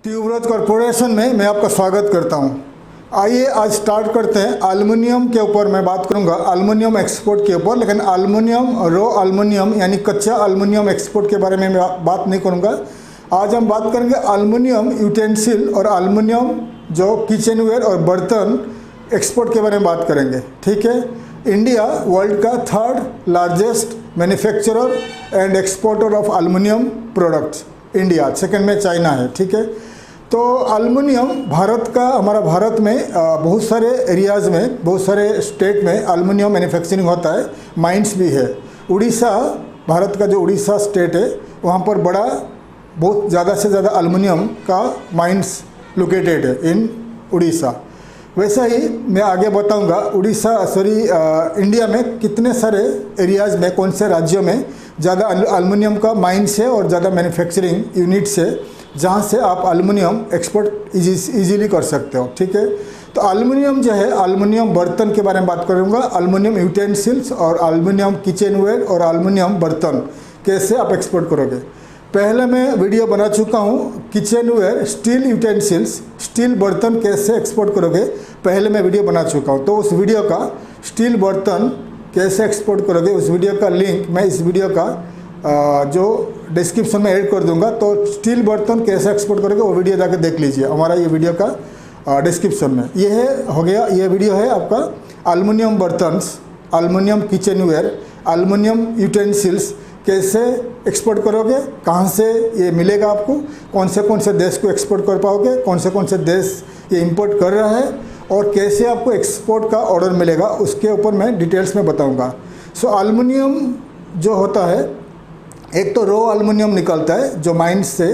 Tuberose corporation में मैं आपका स्वागत करता हूं। आइए आज स्टार्ट करते हैं। एल्युमिनियम के ऊपर मैं बात करूंगा, एल्युमिनियम एक्सपोर्ट के ऊपर, लेकिन एल्युमिनियम रो एल्युमिनियम यानी कच्चा एल्युमिनियम एक्सपोर्ट के बारे में मैं बात नहीं करूंगा। आज हम बात करेंगे एल्युमिनियम यूटेंसिल और एल्युमिनियम जो किचनवेयर और बर्तन एक्सपोर्ट के बारे में बात करेंगे। ठीक है। इंडिया वर्ल्ड का third largest manufacturer and exporter of aluminium products India, second में चाइना है। ठीक है। तो एल्युमिनियम हमारा भारत में बहुत सारे एरियाज़ में, बहुत सारे स्टेट में एल्युमिनियम मैन्युफैक्चरिंग होता है, माइंस भी है। उड़ीसा, भारत का जो उड़ीसा स्टेट है, वहाँ पर बहुत ज़्यादा से ज़्यादा एल्युमिनियम का माइंस लोकेटेड है इन उड़ीसा। वैसा ही मैं आगे बताऊंगा इंडिया में कितने सारे एरियाज़ में, कौन से राज्यों में ज़्यादा एल्युमिनियम का माइंस है और ज़्यादा मैन्युफैक्चरिंग यूनिट्स है, जहाँ से आप एल्युमिनियम एक्सपोर्ट इजीली कर सकते हो। ठीक है। तो एल्युमिनियम जो है, एल्युमिनियम बर्तन के बारे में बात करूँगा, एल्युमिनियम यूटेंसिल्स और एल्युमिनियम किचनवेयर और एल्युमिनियम बर्तन कैसे आप एक्सपोर्ट करोगे। पहले मैं वीडियो बना चुका हूँ किचनवेयर, स्टील यूटेंसिल्स, स्टील बर्तन कैसे एक्सपोर्ट करोगे, पहले मैं वीडियो बना चुका हूँ। तो उस वीडियो का स्टील बर्तन कैसे एक्सपोर्ट करोगे, उस वीडियो का लिंक मैं इस वीडियो का जो डिस्क्रिप्शन में ऐड कर दूंगा। तो स्टील बर्तन कैसे एक्सपोर्ट करोगे वो वीडियो जाकर देख लीजिए हमारा ये वीडियो का डिस्क्रिप्शन में। हो गया, ये वीडियो है आपका एल्युमिनियम बर्तन्स, एल्युमिनियम किचनवेयर, एल्युमिनियम यूटेंसिल्स कैसे एक्सपोर्ट करोगे, कहाँ से ये मिलेगा आपको, कौन से देश को एक्सपोर्ट कर पाओगे, कौन से देश ये इंपोर्ट कर रहा है और कैसे आपको एक्सपोर्ट का ऑर्डर मिलेगा, उसके ऊपर मैं डिटेल्स में बताऊंगा। सो एल्युमिनियम जो होता है, एक तो रो एल्युमिनियम निकलता है जो माइन से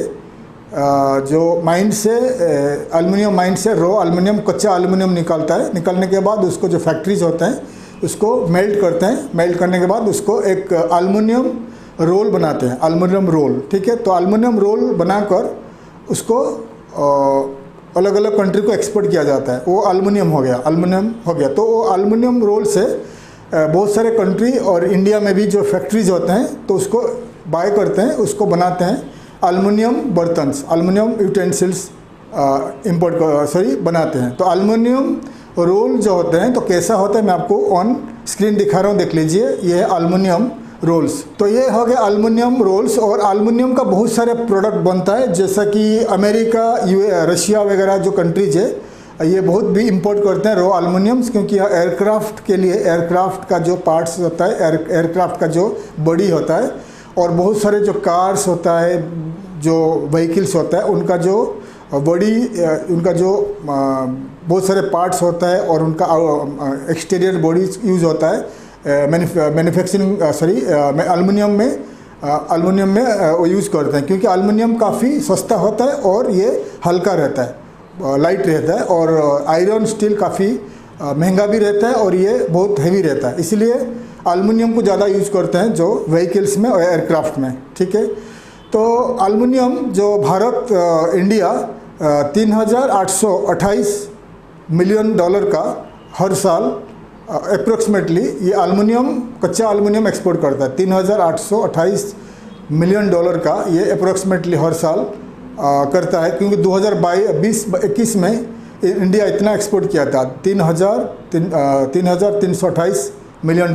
एल्युमिनियम माइन से रो एल्युमिनियम, कच्चा एल्युमिनियम निकलता है। निकलने के बाद उसको जो फैक्ट्रीज होते हैं उसको मेल्ट करते हैं। मेल्ट करने के बाद उसको एक एल्युमिनियम रोल बनाते हैं, एल्युमिनियम रोल। ठीक है। तो एल्युमिनियम रोल बनाकर उसको अलग अलग कंट्री को एक्सपोर्ट किया जाता है। वो एल्युमिनियम हो गया। तो वो एल्युमिनियम रोल से बहुत सारे कंट्री और इंडिया में भी जो फैक्ट्रीज होते हैं तो उसको बाय करते हैं, उसको बनाते हैं एल्युमिनियम बर्तन्स, एल्युमिनियम यूटेंसिल्स बनाते हैं। तो एल्युमिनियम रोल जो होते हैं तो कैसा होता है मैं आपको ऑन स्क्रीन दिखा रहा हूँ, देख लीजिए। ये है एल्युमिनियम रोल्स। तो ये हो गया एल्युमिनियम रोल्स। और एल्युमिनियम का बहुत सारे प्रोडक्ट बनता है, जैसा कि अमेरिका, रशिया वगैरह जो कंट्रीज है, ये बहुत भी इंपोर्ट करते हैं रो एल्युमिनियम्स, क्योंकि एयरक्राफ्ट के लिए, एयरक्राफ्ट का जो पार्ट्स होता है, एयरक्राफ्ट का जो बॉडी होता है, और बहुत सारे जो कार्स होता है, जो व्हीकल्स होता है, उनका जो बॉडी, उनका जो बहुत सारे पार्ट्स होता है और उनका एक्सटीरियर बॉडी यूज़ होता है मैन्युफैक्चरिंग एल्युमिनियम में वो यूज़ करते हैं, क्योंकि एल्युमिनियम काफ़ी सस्ता होता है और ये हल्का रहता है, लाइट रहता है, और आयरन स्टील काफ़ी महंगा भी रहता है और ये बहुत हैवी रहता है। इसलिए एल्युमिनियम को ज़्यादा यूज़ करते हैं जो व्हीकल्स में और एयरक्राफ्ट में। ठीक है। तो एल्युमिनियम जो इंडिया $3,828 मिलियन का हर साल अप्रोक्सीमेटली ये कच्चा एल्युमिनियम एक्सपोर्ट करता है। $3,828 मिलियन का ये अप्रोक्सीमेटली हर साल करता है, क्योंकि 2020-21 में इंडिया इतना एक्सपोर्ट किया था, $3,328 मिलियन।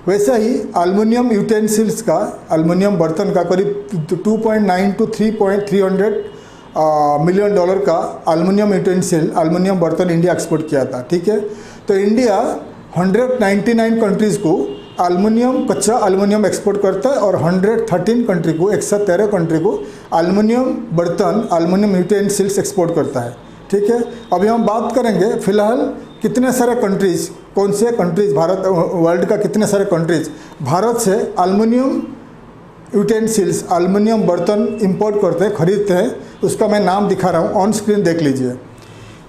वैसा ही एल्युमिनियम यूटेंसिल्स का, एल्युमिनियम बर्तन का करीब 2.9 to 3.300 मिलियन का एल्युमिनियम यूटेंसिल, एल्युमिनियम बर्तन इंडिया एक्सपोर्ट किया था। ठीक है। तो इंडिया 199 कंट्रीज़ को कच्चा एल्युमिनियम एक्सपोर्ट करता है और 113 कंट्री को, 113 कंट्री को एल्युमिनियम बर्तन, एल्युमिनियम यूटेंसिल्स एक्सपोर्ट करता है। ठीक है। अभी हम बात करेंगे फिलहाल कितने सारे कंट्रीज़, कौन से कंट्रीज़, वर्ल्ड का कितने सारे कंट्रीज़ भारत से एल्युमिनियम यूटेंसिल्स, एल्युमिनियम बर्तन इंपोर्ट करते हैं, खरीदते हैं। उसका मैं नाम दिखा रहा हूँ, ऑन स्क्रीन देख लीजिए।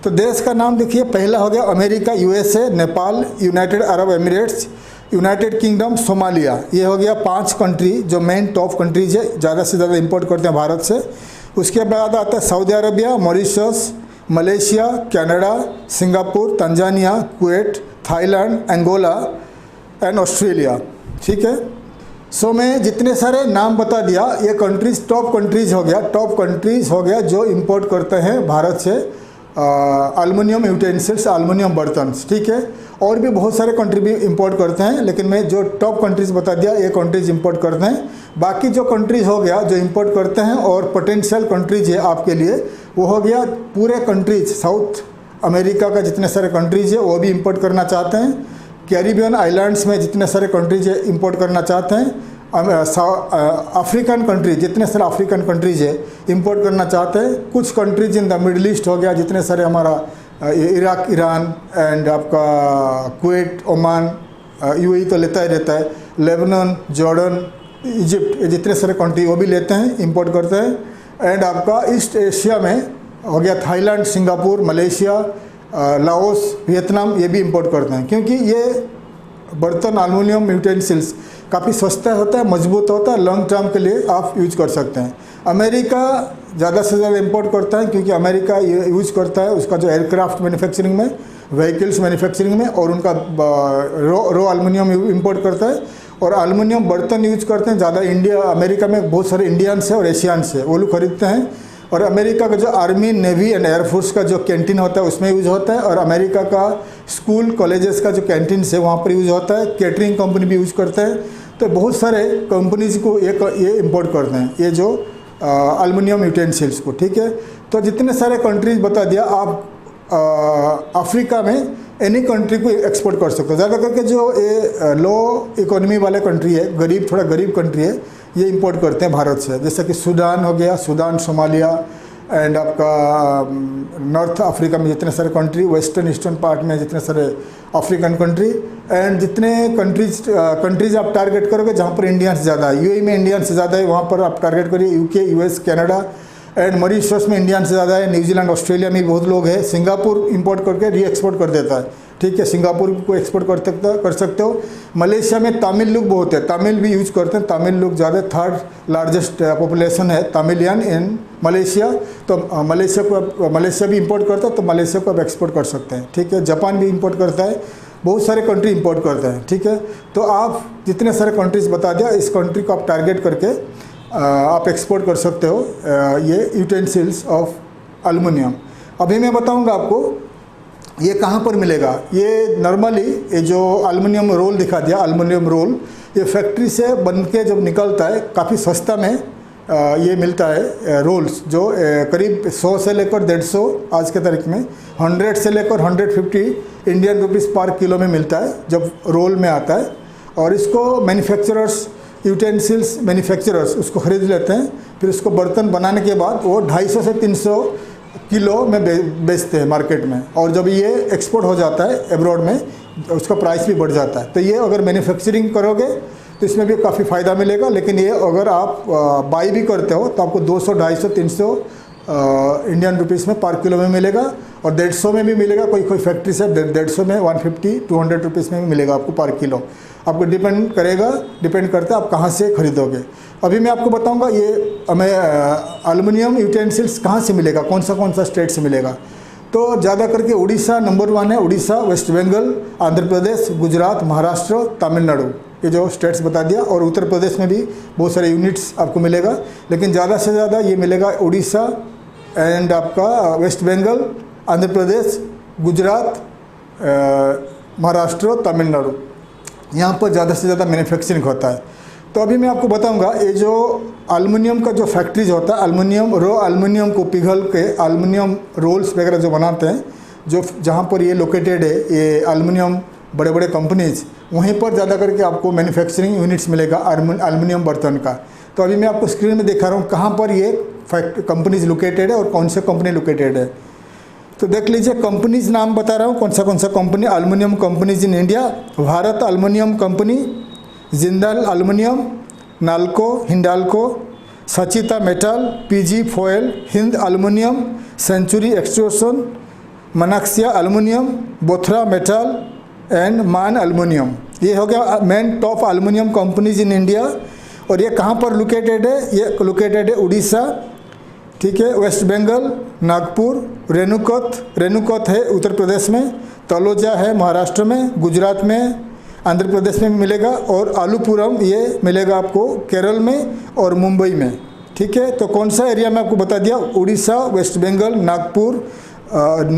तो देश का नाम देखिए, पहला हो गया America, USA, Nepal, United Arab Emirates, United kingdom, Somalia. ये हो गया 5 कंट्री जो मेन टॉप कंट्रीज है, ज़्यादा से ज़्यादा इंपोर्ट करते हैं भारत से। उसके बाद आता है Saudi Arabia, Mauritius, Malaysia, Canada, Singapore, Tanzania, Kuwait, Thailand, Angola and Australia. ठीक है। सो मैं जितने सारे नाम बता दिया, ये कंट्रीज टॉप कंट्रीज हो गया जो इंपोर्ट करते हैं भारत से एल्युमिनियम यूटेंसिल्स, एल्युमिनियम बर्तन, ठीक है। और भी बहुत सारे कंट्री भी इंपोर्ट करते हैं, लेकिन मैं जो टॉप कंट्रीज बता दिया ये कंट्रीज इंपोर्ट करते हैं। बाकी जो कंट्रीज हो गया जो इंपोर्ट करते हैं और पोटेंशियल कंट्रीज है आपके लिए, वो हो गया पूरे कंट्रीज, साउथ अमेरिका का जितने सारे कंट्रीज है वो भी इंपोर्ट करना चाहते हैं। कैरिबियन आइलैंड्स में जितने सारे कंट्रीज है इंपोर्ट करना चाहते हैं। अफ्रीकन कंट्री, जितने सारे अफ्रीकन कंट्रीज है इंपोर्ट करना चाहते हैं। कुछ countries in the middle east हो गया, जितने सारे हमारा इराक, ईरान एंड आपका कुवैत, ओमान, यूएई तो लेता ही रहता है, लेबनान, जॉर्डन, इजिप्ट, ये जितने सारे कंट्री वो भी लेते हैं, इंपोर्ट करते हैं। एंड आपका ईस्ट एशिया में हो गया Thailand, Singapore, Malaysia, Laos, Vietnam, ये भी इंपोर्ट करते हैं, क्योंकि ये बर्तन एल्युमिनियम यूटेंसिल्स काफ़ी सस्ता होता है, मजबूत होता है, लॉन्ग टर्म के लिए आप यूज कर सकते हैं। अमेरिका ज़्यादा से ज़्यादा इंपोर्ट करता है, क्योंकि अमेरिका ये यूज करता है उसका जो एयरक्राफ्ट मैन्युफैक्चरिंग में, व्हीकल्स मैन्युफैक्चरिंग में, और उनका रो एल्युमिनियम इंपोर्ट करता है। और एल्युमिनियम बर्तन यूज करते हैं ज़्यादा इंडिया, अमेरिका में बहुत सारे इंडियंस है और एशियंस है, वो लोग खरीदते हैं। और अमेरिका का जो आर्मी, नेवी एंड एयरफोर्स का जो कैंटीन होता है उसमें यूज़ होता है। और अमेरिका का स्कूल, कॉलेजेस का जो कैंटीन है वहाँ पर यूज़ होता है। कैटरिंग कंपनी भी यूज़ करते हैं। तो बहुत सारे कंपनीज को ये इंपोर्ट करते हैं, ये जो एल्युमिनियम यूटेंसिल्स को, ठीक है। तो जितने सारे कंट्रीज बता दिया, आप अफ्रीका में एनी कंट्री को एक्सपोर्ट कर सकते हो। ज़्यादा करके जो ये लो इकोनॉमी वाले कंट्री है, थोड़ा गरीब कंट्री है, ये इंपोर्ट करते हैं भारत से। जैसे कि सूडान हो गया, सूडान, सोमालिया एंड आपका नॉर्थ अफ्रीका में जितने सारे कंट्री, वेस्टर्न ईस्टर्न पार्ट में जितने सारे अफ्रीकन कंट्री, एंड जितने कंट्रीज आप टारगेट करोगे जहाँ पर इंडियंस ज़्यादा है, यूएई में इंडियंस ज़्यादा है, वहाँ पर आप टारगेट करिए। UK, US, Canada and Mauritius में इंडियंस ज़्यादा है। न्यूजीलैंड, ऑस्ट्रेलिया में बहुत लोग हैं। सिंगापुर इंपोर्ट करके री एक्सपोर्ट कर देता है, ठीक है, सिंगापुर को एक्सपोर्ट कर सकते हो। मलेशिया में तमिल लोग बहुत है, तमिल भी यूज करते हैं। तमिल लोग ज़्यादा, थर्ड लार्जेस्ट पॉपुलेशन है तमिलियन इन मलेशिया। तो मलेशिया भी इंपोर्ट करता है, तो मलेशिया को आप एक्सपोर्ट कर सकते हैं, ठीक है। जापान भी इंपोर्ट करता है, बहुत सारे कंट्री इंपोर्ट करते हैं, ठीक है। तो आप जितने सारे कंट्रीज बता दिया, इस कंट्री को आप टारगेट करके आप एक्सपोर्ट कर सकते हो ये यूटेंसिल्स ऑफ एल्युमिनियम। अभी मैं बताऊंगा आपको ये कहाँ पर मिलेगा। ये नॉर्मली ये जो एल्युमिनियम रोल दिखा दिया, एल्युमिनियम रोल, ये फैक्ट्री से बन के जब निकलता है काफ़ी सस्ता में ये मिलता है रोल्स, जो करीब 100 से लेकर 150 आज के तारीख में 100 से लेकर 150 इंडियन रुपीस पर किलो में मिलता है जब रोल में आता है। और इसको मैन्युफैक्चरर्स, यूटेंसिल्स मैन्युफैक्चरर्स उसको ख़रीद लेते हैं, फिर उसको बर्तन बनाने के बाद वो 250 से 300 किलो में बेचते हैं मार्केट में। और जब ये एक्सपोर्ट हो जाता है एब्रॉड में, उसका प्राइस भी बढ़ जाता है। तो ये अगर मैन्युफैक्चरिंग करोगे तो इसमें भी काफ़ी फ़ायदा मिलेगा। लेकिन ये अगर आप बाई भी करते हो तो आपको 200, 250, 300 इंडियन रुपीस में पर किलो में मिलेगा। और 150 में भी मिलेगा, कोई फैक्ट्री से 150 में, 150, 200 रुपीस में भी मिलेगा आपको पर किलो। आपको डिपेंड करता है आप कहाँ से खरीदोगे। अभी मैं आपको बताऊंगा ये हमें एल्युमिनियम यूटेंसिल्स कहाँ से मिलेगा, कौन सा स्टेट से मिलेगा। तो ज़्यादा करके उड़ीसा नंबर 1 है, उड़ीसा, वेस्ट बंगाल, आंध्र प्रदेश, गुजरात, महाराष्ट्र, तमिलनाडु, ये जो स्टेट्स बता दिया। और उत्तर प्रदेश में भी बहुत सारे यूनिट्स आपको मिलेगा, लेकिन ज़्यादा से ज़्यादा ये मिलेगा उड़ीसा एंड आपका वेस्ट बंगाल, आंध्र प्रदेश, गुजरात, महाराष्ट्र, तमिलनाडु, यहाँ पर ज़्यादा से ज़्यादा मैन्युफैक्चरिंग होता है। तो अभी मैं आपको बताऊंगा ये जो एल्युमिनियम का जो फैक्ट्रीज होता है, एल्युमिनियम, रो एल्युमिनियम को पिघल के एल्युमिनियम रोल्स वगैरह जो बनाते हैं, जो जहाँ पर ये लोकेटेड है, ये एल्युमिनियम बड़े बड़े कंपनीज, वहीं पर ज़्यादा करके आपको मैन्युफैक्चरिंग यूनिट्स मिलेगा एल्युमिनियम बर्तन का। तो अभी मैं आपको स्क्रीन में दिखा रहा हूँ कहाँ पर ये कंपनीज लोकेटेड है और कौन से कंपनी लोकेटेड है। तो देख लीजिए, कंपनीज नाम बता रहा हूँ कौन सा company. Aluminium companies in India: Bharat aluminium company, Jindal aluminium, Nalco, Hindalco, Sachita metal, P G foil, Hind aluminium, century extrusion, Manaksia aluminium, Bothra metal and Maan aluminium. ये हो गया main top aluminium companies in India. और ये कहाँ पर लोकेटेड है? ये लोकेटेड है उड़ीसा, ठीक है, वेस्ट बंगाल, नागपुर, रेणुकत है उत्तर प्रदेश में, तलोजा है महाराष्ट्र में, गुजरात में, आंध्र प्रदेश में भी मिलेगा, और आलूपुरम ये मिलेगा आपको केरल में और मुंबई में। ठीक है, तो कौन सा एरिया में आपको बता दिया, Orissa, West Bengal, Nagpur,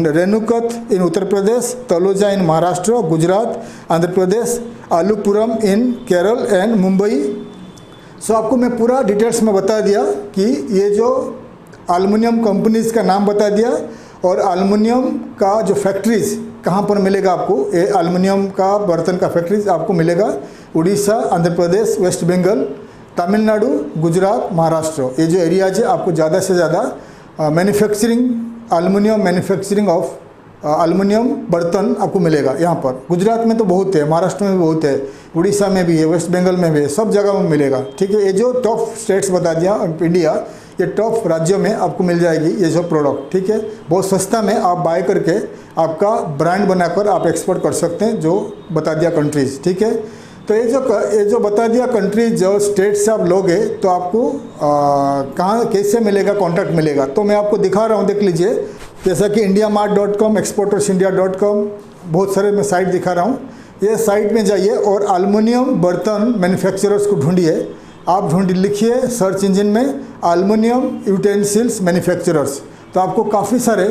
Renukoot in Uttar Pradesh, Taloja in Maharashtra, Gujarat, Andhra Pradesh, Alupuram in Kerala and Mumbai. So आपको मैं पूरा डिटेल्स में बता दिया कि ये जो एल्युमिनियम कंपनीज का नाम बता दिया, और एल्युमिनियम का जो फैक्ट्रीज कहाँ पर मिलेगा आपको, ये एल्युमिनियम का बर्तन का फैक्ट्रीज आपको मिलेगा उड़ीसा, आंध्र प्रदेश, वेस्ट बंगाल, तमिलनाडु, गुजरात, महाराष्ट्र। ये जो एरियाज है आपको ज़्यादा से ज़्यादा manufacturing, aluminium manufacturing of aluminium बर्तन आपको मिलेगा यहाँ पर। गुजरात में तो बहुत है, महाराष्ट्र में भी बहुत है, उड़ीसा में भी है, वेस्ट बंगाल में भी है, सब जगह में मिलेगा। ठीक है, ये जो टॉप स्टेट्स बता दिया इंडिया, ये टॉप राज्यों में आपको मिल जाएगी ये जो प्रोडक्ट। ठीक है, बहुत सस्ता में आप बाय करके आपका ब्रांड बनाकर आप एक्सपोर्ट कर सकते हैं, जो बता दिया कंट्रीज़। ठीक है, तो ये जो बता दिया कंट्रीज, जो स्टेट से आप लोगे तो आपको कहाँ कैसे मिलेगा, कॉन्टैक्ट मिलेगा, तो मैं आपको दिखा रहा हूँ, देख लीजिए। जैसा कि indiamart.com, exportersindia.com, बहुत सारे मैं साइट दिखा रहा हूँ। ये साइट में जाइए और एल्युमिनियम बर्तन मैन्युफैक्चरर्स को ढूंढिए। आप लिखिए सर्च इंजन में एल्युमिनियम यूटेंसिल्स मैन्युफैक्चरर्स, तो आपको काफ़ी सारे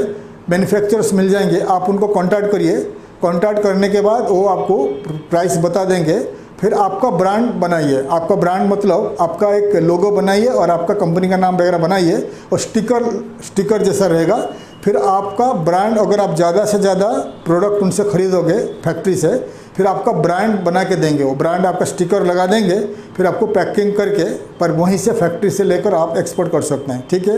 मैन्युफैक्चरर्स मिल जाएंगे। आप उनको कॉन्टैक्ट करिए, कॉन्टैक्ट करने के बाद वो आपको प्राइस बता देंगे। फिर आपका ब्रांड बनाइए, आपका ब्रांड मतलब आपका एक लोगो बनाइए और आपका कंपनी का नाम वगैरह बनाइए, और स्टिकर जैसा रहेगा। फिर आपका ब्रांड, अगर आप ज़्यादा से ज़्यादा प्रोडक्ट उनसे ख़रीदोगे फैक्ट्री से, फिर आपका ब्रांड बना के देंगे, वो ब्रांड आपका स्टिकर लगा देंगे। फिर आपको पैकिंग करके पर वहीं से फैक्ट्री से लेकर आप एक्सपोर्ट कर सकते हैं। ठीक है,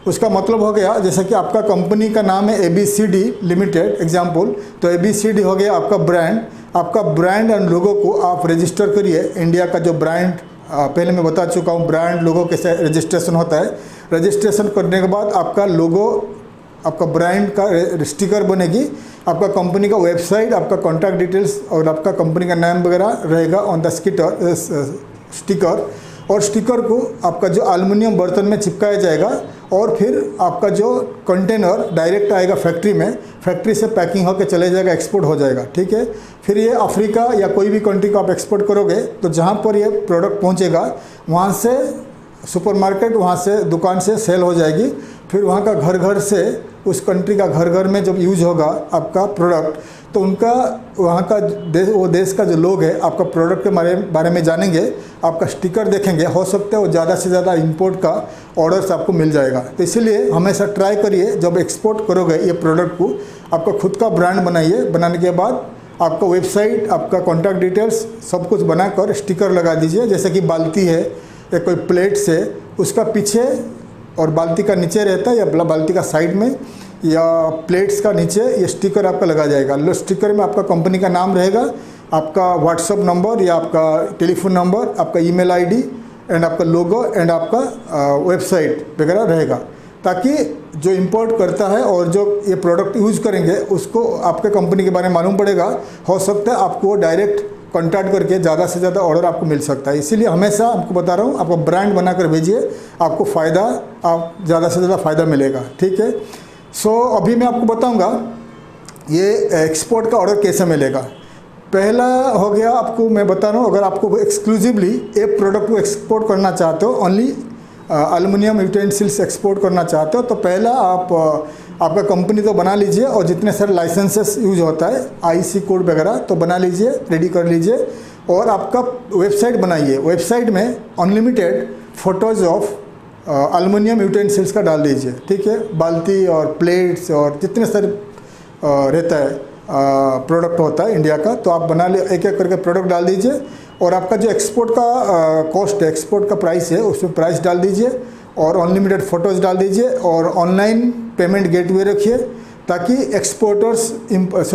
उसका मतलब हो गया, जैसे कि आपका कंपनी का नाम है ABCD लिमिटेड एग्जाम्पल, तो ABCD हो गया आपका ब्रांड। आपका ब्रांड एंड लोगो को आप रजिस्टर करिए। इंडिया का जो ब्रांड, पहले मैं बता चुका हूँ ब्रांड लोगो कैसे रजिस्ट्रेशन होता है। रजिस्ट्रेशन करने के बाद आपका लोगो, आपका ब्रांड का स्टिकर बनेगी, आपका कंपनी का वेबसाइट, आपका कॉन्टैक्ट डिटेल्स और आपका कंपनी का नाम वगैरह रहेगा ऑन द स्टिकर। और स्टिकर को आपका जो एल्युमिनियम बर्तन में चिपकाया जाएगा, और फिर आपका जो कंटेनर डायरेक्ट आएगा फैक्ट्री में, फैक्ट्री से पैकिंग होकर चले जाएगा, एक्सपोर्ट हो जाएगा। ठीक है, फिर ये अफ्रीका या कोई भी कंट्री को आप एक्सपोर्ट करोगे तो जहाँ पर ये प्रोडक्ट पहुँचेगा वहाँ से सुपरमार्केट, वहाँ से दुकान से सेल हो जाएगी। फिर वहाँ का घर घर से, उस कंट्री का घर घर में जब यूज होगा आपका प्रोडक्ट, तो उनका वहाँ का वो देश का जो लोग हैं आपका प्रोडक्ट के बारे में जानेंगे, आपका स्टिकर देखेंगे, हो सकता है वो ज़्यादा से ज़्यादा इंपोर्ट का ऑर्डर्स आपको मिल जाएगा। तो इसीलिए हमेशा ट्राई करिए, जब एक्सपोर्ट करोगे ये प्रोडक्ट को, आपका खुद का ब्रांड बनाइए। बनाने के बाद आपका वेबसाइट, आपका कॉन्टैक्ट डिटेल्स सब कुछ बनाकर स्टिकर लगा दीजिए। जैसे कि बाल्टी है या कोई प्लेट्स है, उसका पीछे और बाल्टी का नीचे रहता है, या बाल्टी का साइड में या प्लेट्स का नीचे ये स्टिकर आपका लगा जाएगा। स्टिकर में आपका कंपनी का नाम रहेगा, आपका व्हाट्सअप नंबर या आपका टेलीफोन नंबर, आपका ईमेल आईडी एंड आपका लोगो एंड आपका वेबसाइट वगैरह रहेगा, ताकि जो इंपोर्ट करता है और जो ये प्रोडक्ट यूज़ करेंगे उसको आपके कंपनी के बारे में मालूम पड़ेगा। हो सकता है आपको डायरेक्ट कॉन्टैक्ट करके ज़्यादा से ज़्यादा ऑर्डर आपको मिल सकता है। इसीलिए हमेशा आपको बता रहा हूँ, आपको ब्रांड बनाकर भेजिए, आपको फ़ायदा, आप ज़्यादा से ज़्यादा फ़ायदा मिलेगा। ठीक है, सो अभी मैं आपको बताऊंगा ये एक्सपोर्ट का ऑर्डर कैसे मिलेगा। पहला हो गया, आपको मैं बता रहा हूँ, अगर आपको एक्सक्लूसिवली एक प्रोडक्ट को एक्सपोर्ट करना चाहते हो, ओनली एल्युमिनियम यूटेंसिल्स एक्सपोर्ट करना चाहते हो, तो पहला आप आपका कंपनी तो बना लीजिए, और जितने सारे लाइसेंसेस यूज होता है, IC कोड वगैरह तो बना लीजिए, रेडी कर लीजिए, और आपका वेबसाइट बनाइए। वेबसाइट में unlimited photos of aluminium utensils का डाल दीजिए। ठीक है, बाल्टी और प्लेट्स और जितने सारे रहता है प्रोडक्ट होता है इंडिया का, तो आप बना ले, एक एक करके प्रोडक्ट डाल दीजिए। और आपका जो एक्सपोर्ट का कॉस्ट है, एक्सपोर्ट का प्राइस है, उसमें प्राइस डाल दीजिए, और अनलिमिटेड फ़ोटोज़ डाल दीजिए, और ऑनलाइन पेमेंट गेटवे रखिए, ताकि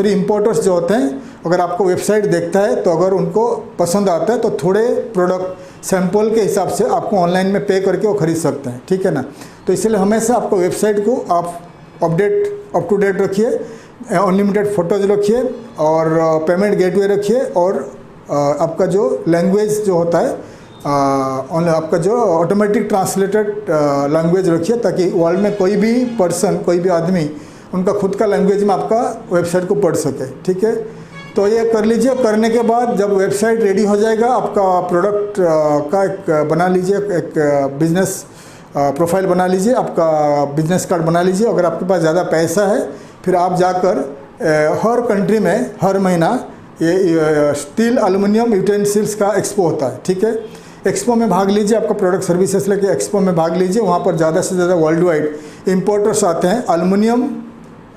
इंपोर्टर्स जो होते हैं, अगर आपको वेबसाइट देखता है तो अगर उनको पसंद आता है तो थोड़े प्रोडक्ट सैंपल के हिसाब से आपको ऑनलाइन में पे करके वो खरीद सकते हैं। ठीक है ना, तो इसलिए हमेशा आपको वेबसाइट को आप अप टू डेट रखिए, अनलिमिटेड फ़ोटोज़ रखिए, और पेमेंट गेटवे रखिए, और आपका जो लैंग्वेज जो होता है आपका जो ऑटोमेटिक ट्रांसलेटेड लैंग्वेज रखिए, ताकि वर्ल्ड में कोई भी पर्सन, कोई भी आदमी उनका खुद का लैंग्वेज में आपका वेबसाइट को पढ़ सके। ठीक है, तो ये कर लीजिए। करने के बाद जब वेबसाइट रेडी हो जाएगा, आपका प्रोडक्ट का एक बना लीजिए, एक बिजनेस प्रोफाइल बना लीजिए, आपका बिजनेस कार्ड बना लीजिए। अगर आपके पास ज़्यादा पैसा है फिर आप जाकर हर कंट्री में हर महीना ये स्टील एल्युमिनियम यूटेंसिल्स का एक्सपो होता है, ठीक है। एक्सपो में भाग लीजिए, आपका प्रोडक्ट सर्विसेज लेके एक्सपो में भाग लीजिए। वहाँ पर ज़्यादा से ज़्यादा वर्ल्ड वाइड इम्पोर्टर्स आते हैं, aluminium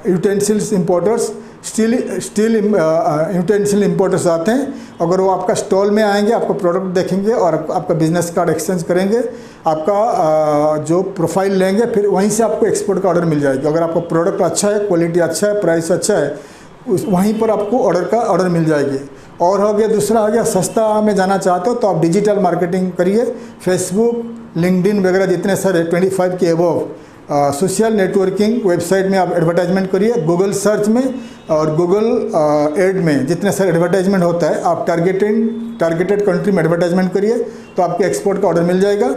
utensils importers, steel utensil importers आते हैं। अगर वो आपका स्टॉल में आएंगे, आपका प्रोडक्ट देखेंगे और आपका बिजनेस कार्ड एक्सचेंज करेंगे, आपका जो प्रोफाइल लेंगे, फिर वहीं से आपको एक्सपोर्ट का ऑर्डर मिल जाएगा। अगर आपका प्रोडक्ट अच्छा है, क्वालिटी अच्छा है, प्राइस अच्छा है, वहीं पर आपको ऑर्डर मिल जाएगी। और हो गया दूसरा, हो गया सस्ता में जाना चाहते हो तो आप डिजिटल मार्केटिंग करिए। फेसबुक, लिंक्डइन वगैरह जितने सारे 25 के अबव सोशल नेटवर्किंग वेबसाइट में आप एडवर्टाइजमेंट करिए। गूगल सर्च में और गूगल एड में जितने सारे एडवर्टाइजमेंट होता है, आप टारगेटेड कंट्री में एडवर्टाइजमेंट करिए तो आपके एक्सपोर्ट का ऑर्डर मिल जाएगा।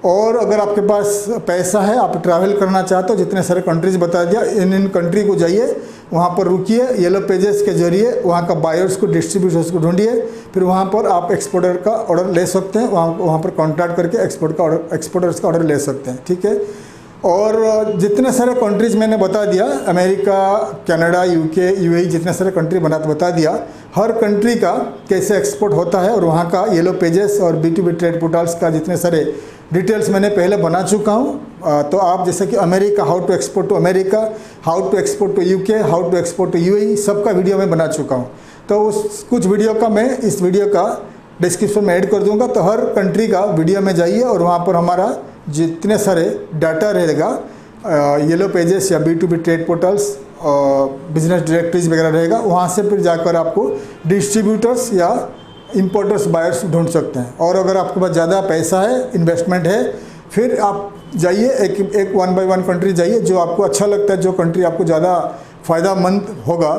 और अगर आपके पास पैसा है, आप ट्रैवल करना चाहते हो, जितने सारे कंट्रीज बता दिया, इन कंट्री को जाइए, वहाँ पर रुकिए, येलो पेजेस के जरिए वहाँ का बायर्स को, डिस्ट्रीब्यूटर्स को ढूंढिए, फिर वहाँ पर आप एक्सपोर्टर का ऑर्डर ले सकते हैं। वहाँ पर कॉन्टैक्ट करके एक्सपोर्टर्स का ऑर्डर ले सकते हैं, ठीक है। और जितने सारे कंट्रीज़ मैंने बता दिया, अमेरिका, कनाडा, यूके, यूएई, जितने सारे कंट्री बता दिया, हर कंट्री का कैसे एक्सपोर्ट होता है और वहाँ का येलो पेजेस और B2B ट्रेड पोर्टल्स का जितने सारे डिटेल्स मैंने पहले बना चुका हूँ। तो आप जैसे कि America, how to export to America, how to export to UK, how to export to UAE, सबका वीडियो मैं बना चुका हूँ। तो उस कुछ वीडियो का मैं इस वीडियो का डिस्क्रिप्शन में ऐड कर दूँगा। तो हर कंट्री का वीडियो में जाइए और वहाँ पर हमारा जितने सारे डाटा रहेगा, येलो पेजेस या B2B ट्रेड पोर्टल्स और बिजनेस डायरेक्टरीज वगैरह रहेगा, वहाँ से फिर जाकर आपको डिस्ट्रीब्यूटर्स या इंपोर्टर्स, बायर्स ढूंढ सकते हैं। और अगर आपके पास ज़्यादा पैसा है, इन्वेस्टमेंट है, फिर आप जाइए एक 1 by 1 कंट्री जाइए, जो आपको अच्छा लगता है, जो कंट्री आपको ज़्यादा फ़ायदेमंद होगा,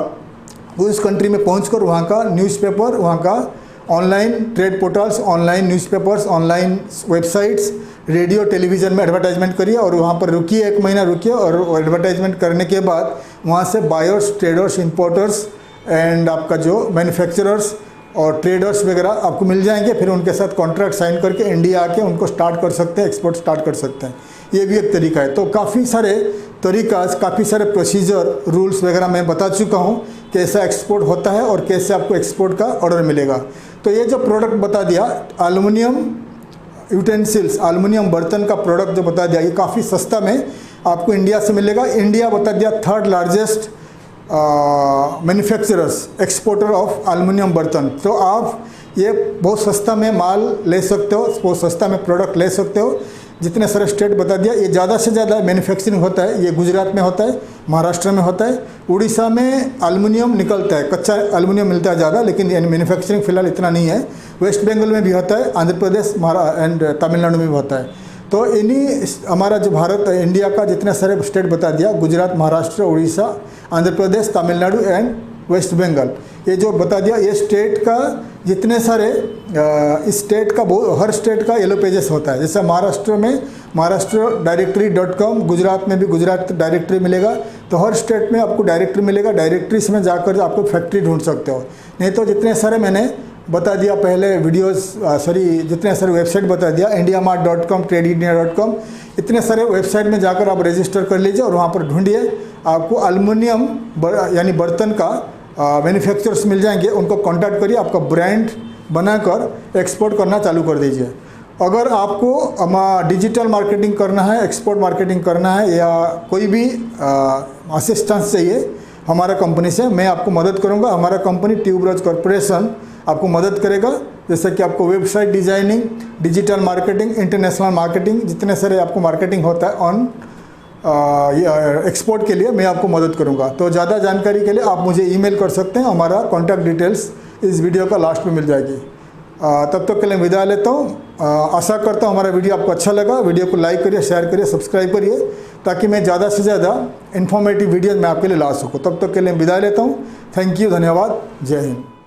उस कंट्री में पहुँचकर वहाँ का न्यूज़पेपर, वहाँ का online trade portals, online newspapers, online websites, radio, television में एडवर्टाइजमेंट करिए और वहाँ पर रुकिए, 1 महीना रुकिए। और एडवर्टाइजमेंट करने के बाद वहाँ से बायर्स, ट्रेडर्स, इंपोर्टर्स एंड आपका जो मैन्युफैक्चरर्स और ट्रेडर्स वगैरह आपको मिल जाएंगे। फिर उनके साथ कॉन्ट्रैक्ट साइन करके इंडिया आके उनको स्टार्ट कर सकते हैं, एक्सपोर्ट स्टार्ट कर सकते हैं। ये भी एक तरीका है। तो काफ़ी सारे तरीका, काफ़ी सारे प्रोसीजर, रूल्स वगैरह मैं बता चुका हूँ, कैसा एक्सपोर्ट होता है और कैसे आपको एक्सपोर्ट का ऑर्डर मिलेगा। तो ये जो प्रोडक्ट बता दिया, एल्युमिनियम यूटेंसिल्स, एल्युमिनियम बर्तन का प्रोडक्ट जो बता दिया, ये काफ़ी सस्ता में आपको इंडिया से मिलेगा। इंडिया बता दिया 3rd largest manufacturers, exporter of aluminium बर्तन। तो आप ये बहुत सस्ता में माल ले सकते हो, बहुत सस्ता में प्रोडक्ट ले सकते हो। जितने सारे स्टेट बता दिया, ये ज़्यादा से ज़्यादा मैन्युफैक्चरिंग होता है, ये गुजरात में होता है, महाराष्ट्र में होता है, उड़ीसा में एल्युमिनियम निकलता है, कच्चा एल्युमिनियम मिलता है ज़्यादा, लेकिन मैन्युफैक्चरिंग फिलहाल इतना नहीं है। वेस्ट बंगाल में भी होता है, आंध्र प्रदेश, एंड तमिलनाडु में भी होता है। तो इन्हीं हमारा जो भारत, इंडिया का जितने सारे स्टेट बता दिया, गुजरात, महाराष्ट्र, उड़ीसा, आंध्र प्रदेश, तमिलनाडु एंड वेस्ट बंगाल, ये जो बता दिया, ये स्टेट का जितने सारे इस स्टेट का हर स्टेट का येलो पेजेस होता है। जैसे महाराष्ट्र में महाराष्ट्र डायरेक्टरी.com, गुजरात में भी गुजरात डायरेक्टरी मिलेगा। तो हर स्टेट में आपको डायरेक्टरी मिलेगा, डायरेक्टरीज में जाकर आपको फैक्ट्री ढूंढ सकते हो। नहीं तो जितने सारे मैंने बता दिया पहले वीडियोस, जितने सारे वेबसाइट बता दिया, indiamart.com, tradeindia.com, इतने सारे वेबसाइट में जाकर आप रजिस्टर कर लीजिए और वहाँ पर ढूंढिए, आपको एल्युमिनियम यानी बर्तन का मैन्युफैक्चरर्स मिल जाएंगे, उनको कांटेक्ट करिए, आपका ब्रांड बनाकर एक्सपोर्ट करना चालू कर दीजिए। अगर आपको डिजिटल मार्केटिंग करना है, एक्सपोर्ट मार्केटिंग करना है या कोई भी असिस्टेंस चाहिए हमारा कंपनी से, मैं आपको मदद करूंगा। हमारा कंपनी ट्यूबरोज कॉर्पोरेशन आपको मदद करेगा। जैसे कि आपको website designing, digital marketing, international marketing, जितने सारे आपको मार्केटिंग होता है ऑन एक्सपोर्ट के लिए मैं आपको मदद करूंगा। तो ज़्यादा जानकारी के लिए आप मुझे ईमेल कर सकते हैं, हमारा कॉन्टैक्ट डिटेल्स इस वीडियो का लास्ट में मिल जाएगी। तब तक के लिए विदा लेता हूँ। आशा करता हूँ हमारा वीडियो आपको अच्छा लगा। वीडियो को लाइक करिए, शेयर करिए, सब्सक्राइब करिए, ताकि मैं ज़्यादा से ज़्यादा इन्फॉर्मेटिव वीडियो मैं आपके लिए ला सकूँ। तब तक के लिए विदा लेता हूँ। थैंक यू, धन्यवाद, जय हिंद।